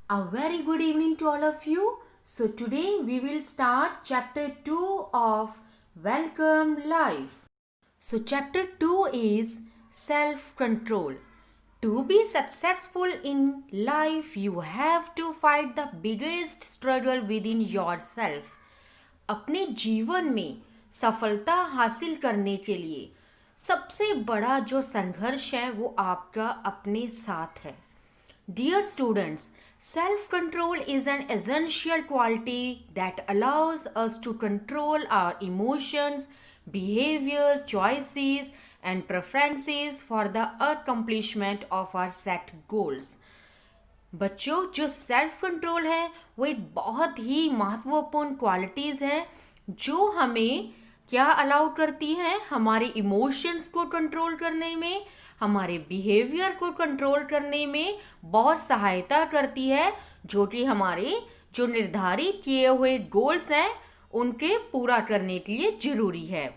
A very good evening to all of you. So, today we will start chapter 2 of Welcome Life. So, chapter 2 is self control. To be successful in life, you have to fight the biggest struggle within yourself. अपने जीवन में सफलता हासिल करने के लिए सबसे बड़ा जो संघर्ष है वो आपका अपने साथ है. Dear students, self control is an essential quality that allows us to control our emotions, behavior, choices, and preferences for the accomplishment of our set goals. बच्चों, जो सेल्फ कंट्रोल है वो एक बहुत ही महत्वपूर्ण क्वालिटीज़ हैं जो हमें क्या अलाउ करती हैं, हमारे इमोशंस को कंट्रोल करने में, हमारे बिहेवियर को कंट्रोल करने में बहुत सहायता करती है, जो कि हमारे जो निर्धारित किए हुए गोल्स हैं उनके पूरा करने के लिए ज़रूरी है.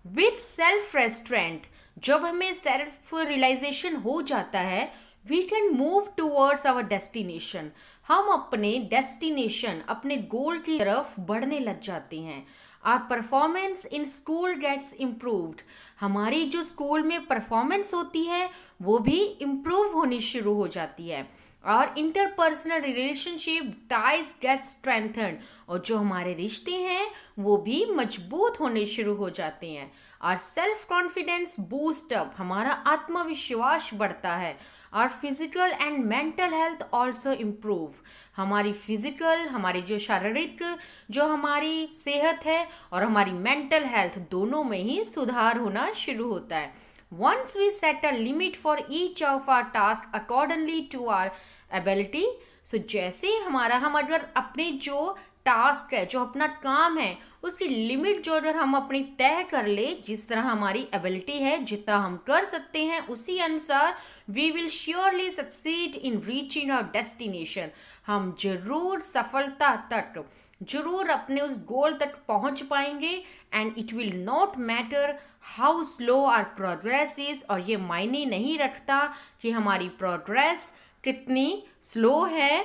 विथ सेल्फ रेस्ट्रेंट, जब हमें सेल्फ रियलाइजेशन हो जाता है, we can move towards our destination. हम अपने डेस्टिनेशन, अपने गोल की तरफ बढ़ने लग जाते हैं. Our performance in school gets improved. हमारी जो स्कूल में परफॉर्मेंस होती है वो भी इम्प्रूव होनी शुरू हो जाती है. और interpersonal relationship ties get strengthen, और जो हमारे रिश्ते हैं वो भी मजबूत होने शुरू हो जाते हैं. Our self confidence boost up, हमारा आत्मविश्वास बढ़ता है. Our physical and mental health also improve, हमारी फिजिकल, हमारी जो शारीरिक जो हमारी सेहत है और हमारी मेंटल हेल्थ दोनों में ही सुधार होना शुरू होता है. Once we set a limit for each of our task accordingly to our ability. So जैसे हम अगर अपने जो टास्क है, जो अपना काम है, उसकी लिमिट जो अगर हम अपनी तय कर ले, जिस तरह हमारी एबिलिटी है, जितना हम कर सकते हैं उसी अनुसार we will surely succeed in reaching our destination. हम जरूर सफलता तक, जरूर अपने उस गोल तक पहुंच पाएंगे. And it will not matter how slow our progress is, और ये मायने नहीं रखता कि हमारी प्रोग्रेस कितनी स्लो है,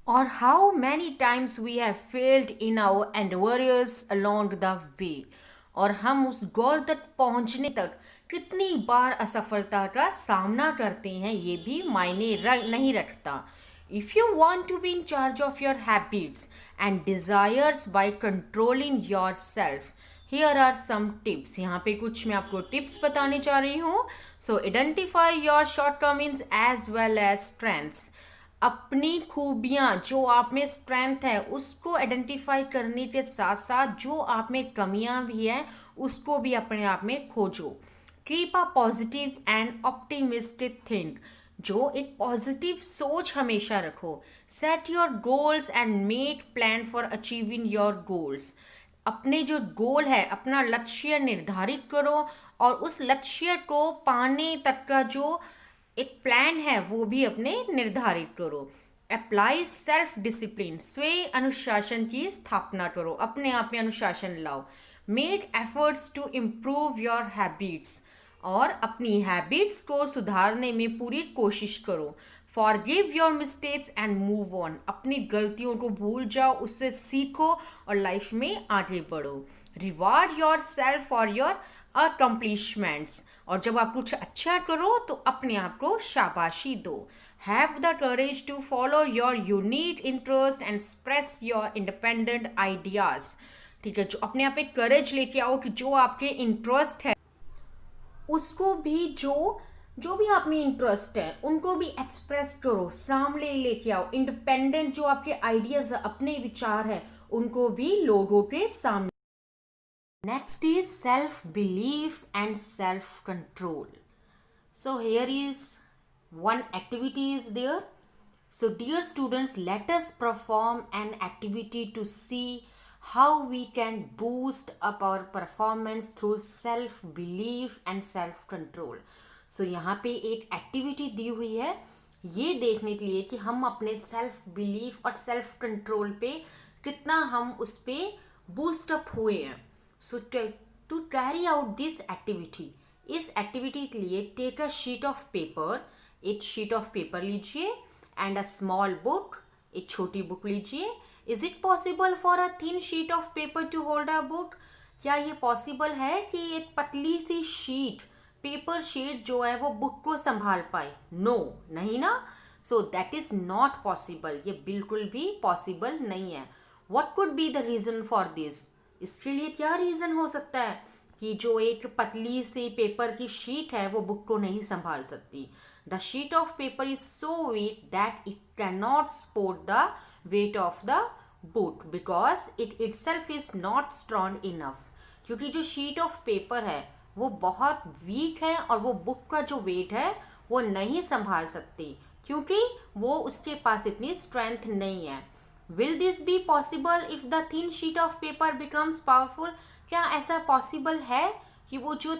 और how many times we have failed in our endeavours along the way, और हम उस गोल तक पहुंचने तक कितनी बार असफलता का सामना करते हैं ये भी मायने नहीं रखता. If you want to be in charge of your habits and desires by controlling yourself, here are some tips. यहाँ पे कुछ मैं आपको टिप्स बताने जा रही हूँ. So identify your shortcomings as well as strengths. अपनी खूबियाँ, जो आप में स्ट्रेंथ है उसको आइडेंटिफाई करने के साथ साथ जो आप में कमियाँ भी हैं उसको भी अपने आप में खोजो. Keep a positive and optimistic think, जो एक पॉजिटिव सोच हमेशा रखो. Set your goals and make plan for achieving your goals. अपने जो गोल है, अपना लक्ष्य निर्धारित करो और उस लक्ष्य को पाने तक का जो एक प्लान है वो भी अपने निर्धारित करो. अप्लाई सेल्फ डिसिप्लिन, स्वयं अनुशासन की स्थापना करो, अपने आप में अनुशासन लाओ. Make efforts to improve your habits, और अपनी हैबिट्स को सुधारने में पूरी कोशिश करो. Forgive your mistakes and move on, अपनी गलतियों को भूल जाओ, उससे सीखो और लाइफ में आगे बढ़ो. Reward your self for your accomplishments, और जब आप कुछ अच्छा करो तो अपने आप को शाबाशी दो. Have the courage to follow your unique interest and express your independent ideas. ठीक है, जो अपने आप में करेज लेके आओ कि जो आपके इंटरेस्ट है उसको भी, जो भी आप में इंटरेस्ट है उनको भी एक्सप्रेस करो, सामने लेके आओ. इंडिपेंडेंट जो आपके आइडियाज, अपने विचार हैं उनको भी लोगों के सामने. Next is self belief and self control. So here is one activity is there. So dear students, let us perform an activity to see how we can boost up our performance through self belief and self control. So यहाँ पे एक activity दी हुई है ये देखने के लिए कि हम अपने सेल्फ बिलीफ और सेल्फ कंट्रोल पे कितना हम उस पे बूस्ट अप हुए हैं. So to carry out this activity, इस एक्टिविटी के लिए take a sheet of paper, एक शीट ऑफ पेपर लीजिए एंड अ स्मॉल बुक एक छोटी बुक लीजिए. Is it possible for a thin sheet of paper to hold a book? क्या ये पॉसिबल है कि एक पतली सी शीट, पेपर शीट जो है वो बुक को संभाल पाए? नो, नहीं ना. So that is not possible. ये बिल्कुल भी पॉसिबल नहीं है. What could be the reason for this? इसके लिए क्या रीजन हो सकता है कि जो एक पतली सी पेपर की शीट है वो बुक को नहीं संभाल सकती? The sheet of paper is so weak that it can not support the weight of the book because it itself is not strong enough. क्योंकि जो शीट ऑफ पेपर है वो बहुत वीक है और वो बुक का जो वेट है वो नहीं संभाल सकती क्योंकि वो उसके पास इतनी स्ट्रेंथ नहीं है. Will this be possible if the thin sheet of paper becomes powerful? क्या ऐसा पॉसिबल है कि वो जो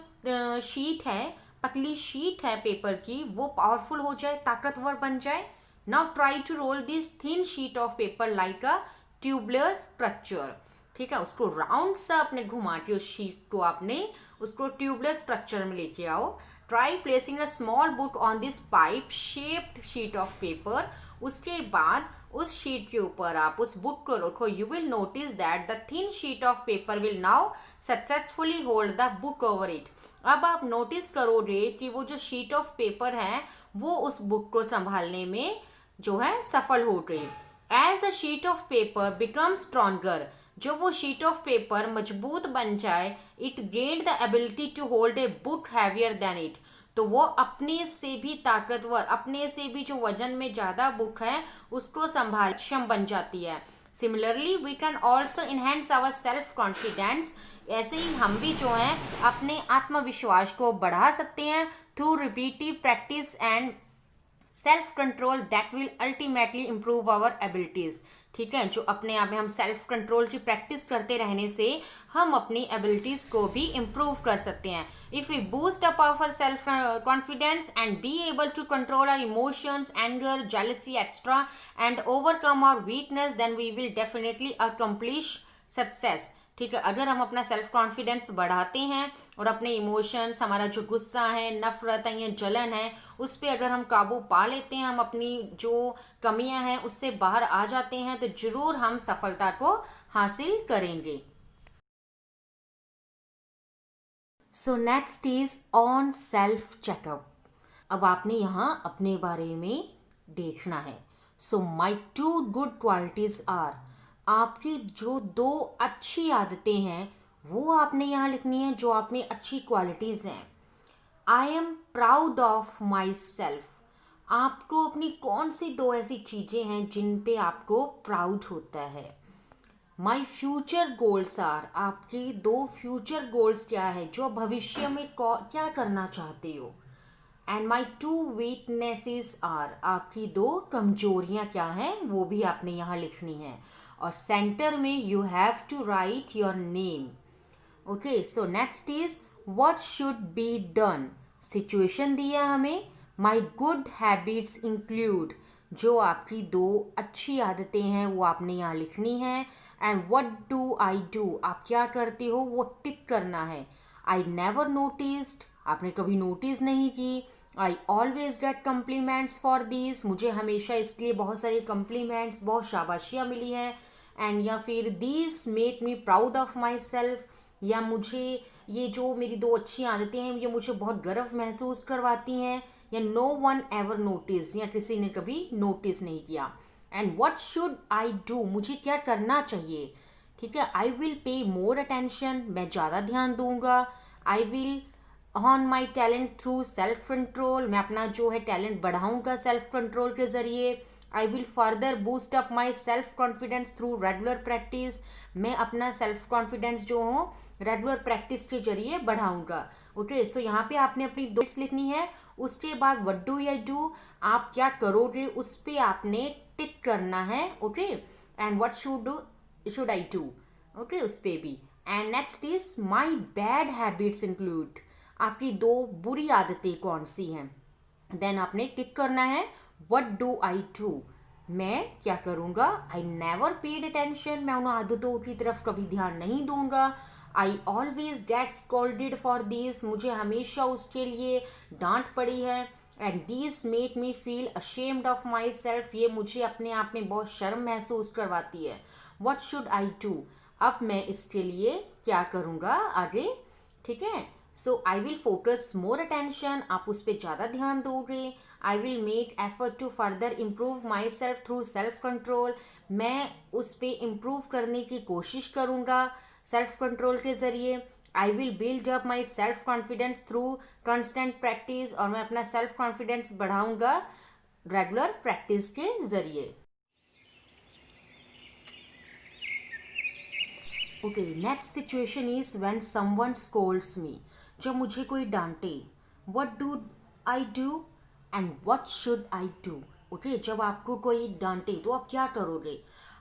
शीट है, पतली शीट है पेपर की, वो पावरफुल हो जाए, ताकतवर बन जाए? Now try to roll this thin sheet of paper like a tubular structure. ठीक है, उसको राउंड सा अपने घुमा के उस शीट को आपने उसको ट्यूबुलर स्ट्रक्चर में लेके आओ. Try placing a small book on this pipe shaped sheet of paper. उसके बाद उस शीट के ऊपर आप उस बुक को रखो. You will notice that the thin sheet of paper will now successfully hold the book over it. अब आप नोटिस करोगे कि वो जो शीट ऑफ पेपर है वो उस बुक को संभालने में जो है सफल हो गई. As the sheet of paper become stronger, जो वो शीट ऑफ पेपर मजबूत बन जाए, it gained the ability to hold a book heavier than it. तो वो अपने से भी ताकतवर, अपने से भी जो वजन में ज्यादा बुक है उसको संभाल सक्षम बन जाती है. Similarly we can also enhance our self confidence. ऐसे ही हम भी जो है अपने आत्मविश्वास को बढ़ा सकते हैं through repetitive practice and self control that will ultimately improve our abilities. ठीक है, जो अपने आप में हम सेल्फ कंट्रोल की प्रैक्टिस करते रहने से हम अपनी एबिलिटीज को भी इम्प्रूव कर सकते हैं. If we boost up our self confidence and be able to control our emotions, anger, jealousy extra and overcome our weakness, then we will definitely accomplish success. ठीक है, अगर हम अपना सेल्फ कॉन्फिडेंस बढ़ाते हैं और अपने इमोशंस, हमारा जो गुस्सा है, नफरत है या जलन है, उस पर अगर हम काबू पा लेते हैं, हम अपनी जो कमियां हैं उससे बाहर आ जाते हैं, तो जरूर हम सफलता को हासिल करेंगे. सो next is on self checkup. अब आपने यहाँ अपने बारे में देखना है. सो माई 2 गुड क्वालिटीज आर. आपकी जो 2 अच्छी आदतें हैं वो आपने यहाँ लिखनी है, जो आप में अच्छी क्वालिटीज हैं. I am proud of my self. आपको अपनी कौन सी 2 ऐसी चीजें हैं जिन पे आपको प्राउड होता है? My future goals are. आपकी 2 फ्यूचर गोल्स क्या है, जो भविष्य में क्या करना चाहते हो? And my 2 weaknesses are. आपकी 2 कमजोरियां क्या हैं वो भी आपने यहाँ लिखनी है. और सेंटर में you have to write your name. Okay, so next is what should be done. Situation दिया हमें. My good habits include. जो आपकी 2 अच्छी आदतें हैं वो आपने यहाँ लिखनी है. And what do I do. आप क्या करते हो वो टिक करना है. I never noticed. आपने कभी नोटिस नहीं की. I always get compliments for this. मुझे हमेशा इसलिए बहुत सारे कम्प्लीमेंट्स, बहुत शाबाशियाँ मिली हैं. एंड या फिर this make me proud of my self. या मुझे ये जो मेरी 2 अच्छी आदतें हैं ये मुझे बहुत गर्व महसूस करवाती हैं. या नो वन एवर नोटिस, या किसी ने कभी नोटिस नहीं किया. And what should I do. मुझे क्या करना चाहिए? ठीक है, I will pay more attention. मैं ज़्यादा ध्यान दूंगा. I will on my talent through self control. मैं अपना जो है टैलेंट बढ़ाऊंगा सेल्फ कंट्रोल के जरिए. I will further boost up myself confidence through regular practice. मैं अपना सेल्फ कॉन्फिडेंस जो हो रेगुलर प्रैक्टिस के जरिए बढ़ाऊंगा. ओके, सो यहाँ पे आपने अपनी 2 लिखनी है. उसके बाद व्हाट डू आई डू, आप क्या करोगे उस पर आपने टिक करना है. Okay, and what should I do. Okay, उस पर भी. And next is my bad habits include. आपकी 2 बुरी आदतें कौन सी हैं? देन आपने टिक करना है व्हाट डू आई डू. मैं क्या करूँगा? I never paid attention. मैं उन आदतों की तरफ कभी ध्यान नहीं दूंगा. आई always gate scolded for this. मुझे हमेशा उसके लिए डांट पड़ी है. And this make me feel ashamed of my self, ये मुझे अपने आप में बहुत शर्म महसूस करवाती है. वट शुड आई डू, अब मैं इसके लिए क्या करूँगा आगे. ठीक है. So I will focus more attention, आप उस पर ज़्यादा ध्यान दोगे. I will make effort to further improve myself through self control, मैं उस पर इम्प्रूव करने की कोशिश करूँगा सेल्फ कंट्रोल के ज़रिए. I will build up myself confidence through constant practice, और मैं अपना सेल्फ कॉन्फिडेंस बढ़ाऊँगा रेगुलर प्रैक्टिस के ज़रिए. Okay, next situation is when someone scolds me, जब मुझे कोई डांटे. What do I do and what should I do. Okay, जब आपको कोई डांटे तो आप क्या करोगे.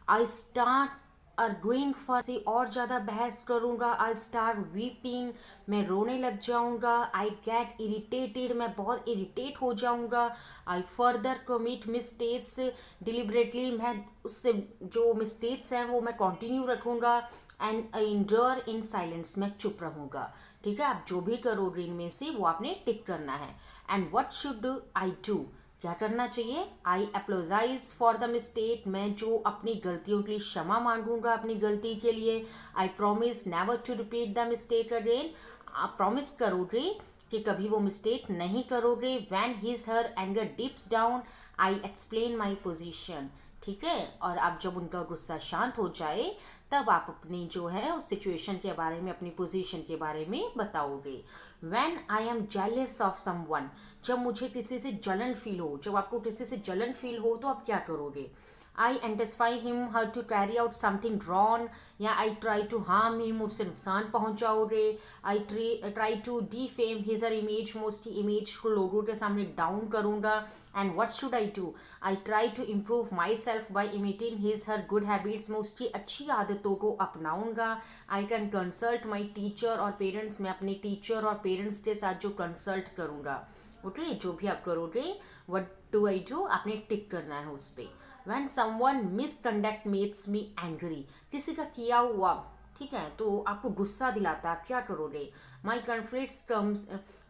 आई स्टार्ट आर्गुइंग फॉर, से और ज़्यादा बहस करूँगा. आई स्टार्ट वीपिंग, मैं रोने लग जाऊँगा. आई गेट इरिटेटेड, मैं बहुत इरिटेट हो जाऊँगा. I further commit mistakes deliberately, मैं उससे जो मिस्टेक्स हैं वो मैं कंटिन्यू रखूँगा. एंड इंडोर इन साइलेंस, मैं चुप रहूँगा. ठीक है, आप जो भी करोगे इनमें से वो आपने टिक करना है. And what should I do, क्या करना चाहिए. आई अप्लोजाइज फॉर द मिस्टेक, मैं जो अपनी गलतियों के लिए क्षमा मांगूंगा अपनी गलती के लिए. I promise never to repeat the mistake again, आप प्रॉमिस करोगे कि कभी वो मिस्टेक नहीं करोगे. When his her anger dips down, I explain my position. ठीक है, और अब जब उनका गुस्सा शांत हो जाए तब आप अपनी जो है उस सिचुएशन के बारे में, अपनी पोजीशन के बारे में बताओगे. When I am jealous of someone, जब मुझे किसी से जलन फील हो, जब आपको किसी से जलन फील हो तो आप क्या करोगे. I anticipate him her to carry out something wrong, या I try to harm him, उससे नुकसान पहुंचाओगे. I try to defame his her image, mostly image को लोगों के सामने डाउन करूंगा. And what should I do, I try to improve myself by imitating his her good habits, मैं उसकी अच्छी आदतों को अपनाऊंगा. I can consult my teacher और पेरेंट्स, मैं अपने टीचर और पेरेंट्स के साथ जो कंसल्ट करूंगा. ओके, जो भी आप करोगे व्हाट डू आई डू आपने टिक करना है उस पर. When someone misconduct makes me angry, किसी का किया हुआ, ठीक है, तो आपको गुस्सा दिलाता है, आप क्या करोगे. My conflicts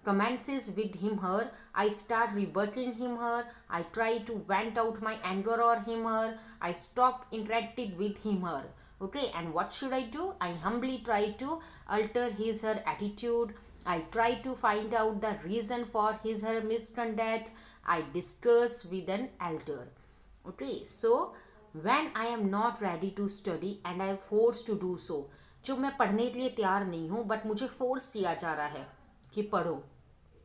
commences with him her, I start rebutting him her, I try to vent out my anger or him her, I stop interacting with him her. Okay, and what should I do. I humbly try to alter his her attitude. I try to find out the reason for his her misconduct. I discuss with an elder. Okay, so when I am not ready to study and I am forced to do so, जो मैं पढ़ने के लिए तैयार नहीं हूँ but मुझे force किया जा रहा है कि पढ़ो,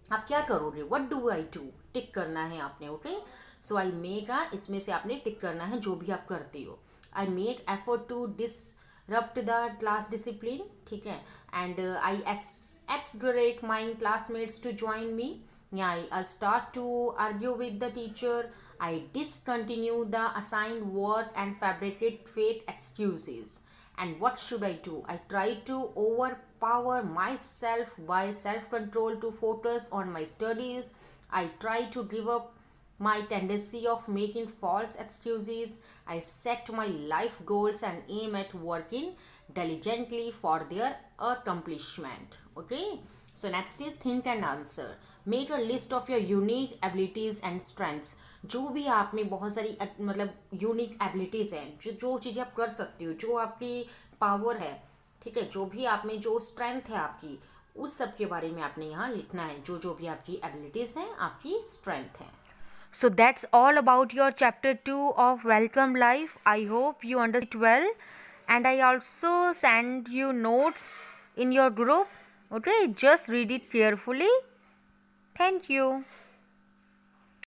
आप क्या करोगे. व्हाट डू आई डू, टिक करना है आपने. ओके, सो आई मेक इसमें से आपने टिक करना है जो भी आप करते हो. I make effort to disrupt the class discipline, ठीक है, and I exaggerate my classmates to join me. I start to argue with the teacher. I discontinue the assigned work and fabricate fake excuses. And what should I do? I try to overpower myself by self-control to focus on my studies. I try to give up my tendency of making false excuses. I set my life goals and aim at working diligently for their accomplishment. Okay, so next is think and answer. Make a list of your unique abilities and strengths, जो भी आप में बहुत सारी मतलब unique abilities हैं, जो चीज़ें आप कर सकते हो, जो आपकी पावर है, ठीक है, जो भी आप में जो स्ट्रेंथ है आपकी, उस सब के बारे में आपने यहाँ लिखना है, जो भी आपकी एबिलिटीज़ हैं, आपकी स्ट्रेंथ है. So that's all about your chapter 2 of Welcome Life. I hope you understood it well, and I also send you notes in your group. Okay, just read it carefully. Thank you.